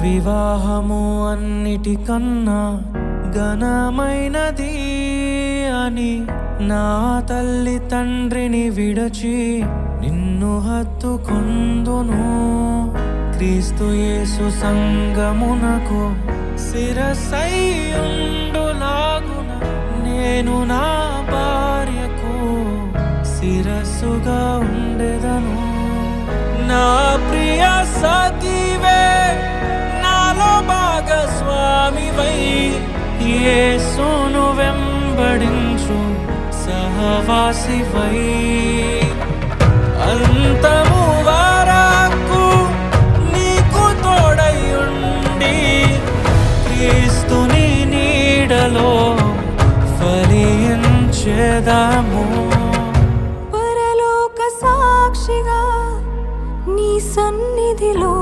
వివాహము అన్నిటికన్నా ఘనమైనది అని నా తల్లి తండ్రిని విడచి నిన్ను హత్తుకొందును. క్రీస్తు యేసు సంగమునకు శిరస్సైయుండులాగున నేను నా భార్యకు శిరస్సుగా ఉండెదను. నా ప్రియ సఖివే నాలో భాగస్వామివై యేసును వెంబడించు సహవాసివై అంతము వరకు నీకు తోడయుండి క్రీస్తుని నీడలో ఫలించెదము. పరలోక సాక్షిగా నీ సన్నిధిలో